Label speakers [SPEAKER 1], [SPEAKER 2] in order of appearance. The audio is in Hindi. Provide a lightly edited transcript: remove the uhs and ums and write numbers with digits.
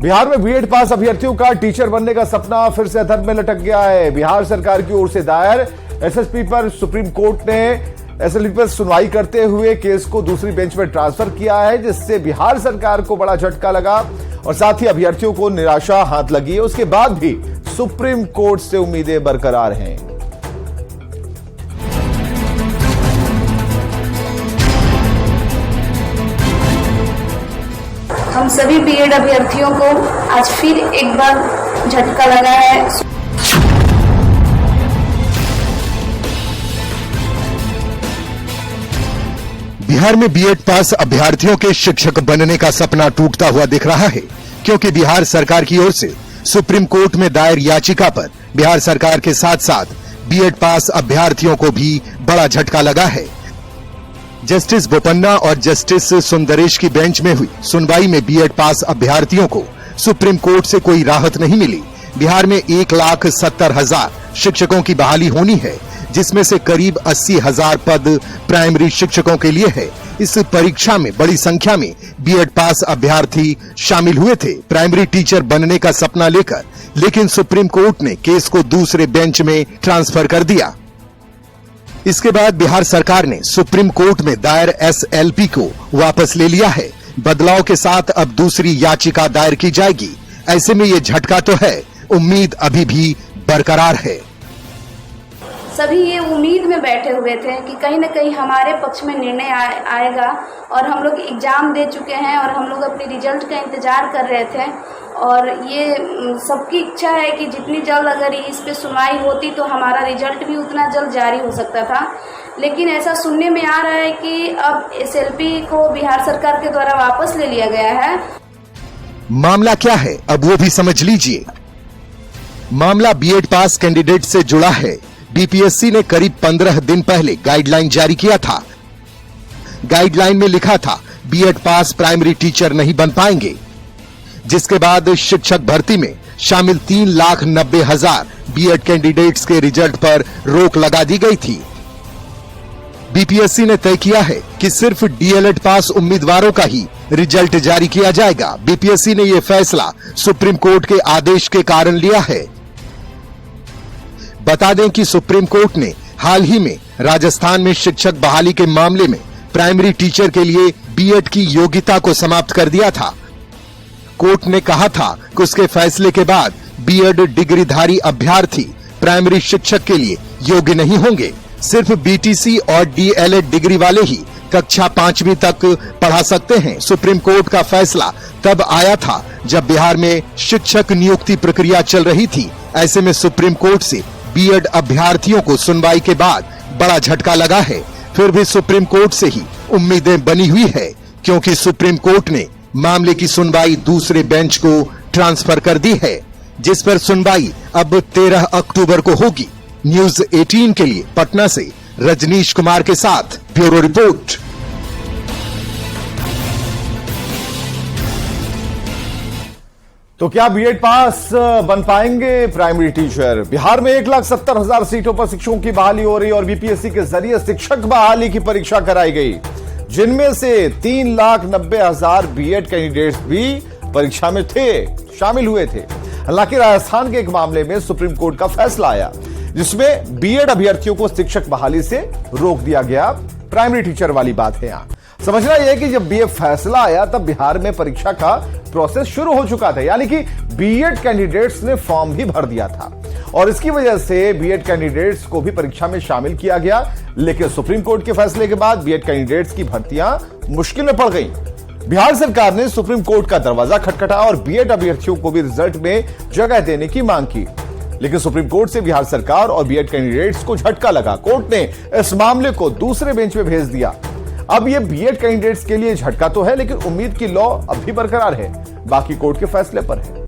[SPEAKER 1] बिहार में बीएड पास अभ्यर्थियों का टीचर बनने का सपना फिर से अधर में लटक गया है। बिहार सरकार की ओर से दायर एसएसपी पर सुप्रीम कोर्ट ने एसएलपी पर सुनवाई करते हुए केस को दूसरी बेंच में ट्रांसफर किया है, जिससे बिहार सरकार को बड़ा झटका लगा और साथ ही अभ्यर्थियों को निराशा हाथ लगी है। उसके बाद भी सुप्रीम कोर्ट से उम्मीदें बरकरार हैं।
[SPEAKER 2] हम सभी बीएड अभ्यर्थियों को आज फिर एक बार झटका लगा है।
[SPEAKER 3] बिहार में बीएड पास अभ्यर्थियों के शिक्षक बनने का सपना टूटता हुआ दिख रहा है, क्योंकि बिहार सरकार की ओर से सुप्रीम कोर्ट में दायर याचिका पर बिहार सरकार के साथ साथ बीएड पास अभ्यर्थियों को भी बड़ा झटका लगा है। जस्टिस बोपन्ना और जस्टिस सुंदरेश की बेंच में हुई सुनवाई में बीएड पास अभ्यर्थियों को सुप्रीम कोर्ट से कोई राहत नहीं मिली। बिहार में 1,70,000 शिक्षकों की बहाली होनी है, जिसमें से करीब 80,000 पद प्राइमरी शिक्षकों के लिए है। इस परीक्षा में बड़ी संख्या में बीएड पास अभ्यर्थी शामिल हुए थे प्राइमरी टीचर बनने का सपना लेकर, लेकिन सुप्रीम कोर्ट ने केस को दूसरे बेंच में ट्रांसफर कर दिया। इसके बाद बिहार सरकार ने सुप्रीम कोर्ट में दायर एसएलपी को वापस ले लिया है। बदलाव के साथ अब दूसरी याचिका दायर की जाएगी। ऐसे में ये झटका तो है, उम्मीद अभी भी बरकरार है।
[SPEAKER 2] सभी ये उम्मीद में बैठे हुए थे कि कहीं न कहीं हमारे पक्ष में निर्णय आएगा और हम लोग एग्जाम दे चुके हैं और हम लोग अपने रिजल्ट का इंतजार कर रहे थे और ये सबकी इच्छा है कि जितनी जल्द अगर इस पे सुनवाई होती तो हमारा रिजल्ट भी उतना जल्द जारी हो सकता था। लेकिन ऐसा सुनने में आ रहा है कि अब एसएलपी को बिहार सरकार के द्वारा वापस ले लिया गया है।
[SPEAKER 3] मामला क्या है अब वो भी समझ लीजिए। मामला बीएड पास कैंडिडेट से जुड़ा है। बीपीएससी ने करीब 15 दिन पहले गाइडलाइन जारी किया था। गाइडलाइन में लिखा था बीएड पास प्राइमरी टीचर नहीं बन पाएंगे, जिसके बाद शिक्षक भर्ती में शामिल 3,90,000 बीएड कैंडिडेट्स के रिजल्ट पर रोक लगा दी गई थी। बीपीएससी ने तय किया है कि सिर्फ डीएलएड पास उम्मीदवारों का ही रिजल्ट जारी किया जाएगा। बीपीएससी ने यह फैसला सुप्रीम कोर्ट के आदेश के कारण लिया है। बता दें कि सुप्रीम कोर्ट ने हाल ही में राजस्थान में शिक्षक बहाली के मामले में प्राइमरी टीचर के लिए बीएड की योग्यता को समाप्त कर दिया था। कोर्ट ने कहा था कि उसके फैसले के बाद बीएड डिग्रीधारी अभ्यर्थी प्राइमरी शिक्षक के लिए योग्य नहीं होंगे। सिर्फ बीटीसी और डीएलएड डिग्री वाले ही कक्षा 5वीं तक पढ़ा सकते हैं। सुप्रीम कोर्ट का फैसला तब आया था जब बिहार में शिक्षक नियुक्ति प्रक्रिया चल रही थी। ऐसे में सुप्रीम कोर्ट से बीएड अभ्यर्थियों को सुनवाई के बाद बड़ा झटका लगा है। फिर भी सुप्रीम कोर्ट से ही उम्मीदें बनी हुई है, क्योंकि सुप्रीम कोर्ट ने मामले की सुनवाई दूसरे बेंच को ट्रांसफर कर दी है, जिस पर सुनवाई अब 13 अक्टूबर को होगी। न्यूज 18 के लिए पटना से रजनीश कुमार के साथ ब्यूरो रिपोर्ट।
[SPEAKER 1] तो क्या बीएड पास बन पाएंगे प्राइमरी टीचर? बिहार में 1,70,000 सीटों पर शिक्षकों की बहाली हो रही और बीपीएससी के जरिए शिक्षक बहाली की परीक्षा कराई गई, जिनमें से 3,90,000 बीएड कैंडिडेट्स भी परीक्षा में थे, शामिल हुए थे। हालांकि राजस्थान के एक मामले में सुप्रीम कोर्ट का फैसला आया, जिसमें बीएड अभ्यर्थियों को शिक्षक बहाली से रोक दिया गया। प्राइमरी टीचर वाली बात है। यहां समझना यह है कि जब बीए फैसला आया तब बिहार में परीक्षा का प्रोसेस शुरू हो चुका था, यानी कि बीएड कैंडिडेट्स ने फॉर्म भी भर दिया था और इसकी वजह से बीएड कैंडिडेट्स को भी परीक्षा में शामिल किया गया। लेकिन सुप्रीम कोर्ट के फैसले के बाद बीएड कैंडिडेट्स की भर्तियां मुश्किल में पड़ गई। बिहार सरकार ने सुप्रीम कोर्ट का दरवाजा खटखटा और बीएड अभ्यर्थियों को भी रिजल्ट में जगह देने की मांग की, लेकिन सुप्रीम कोर्ट से बिहार सरकार और बीएड कैंडिडेट्स को झटका लगा। कोर्ट ने इस मामले को दूसरे बेंच में भेज दिया। अब ये बीएड कैंडिडेट्स के लिए झटका तो है, लेकिन उम्मीद की लौ अब भी बरकरार है, बाकी कोर्ट के फैसले पर है।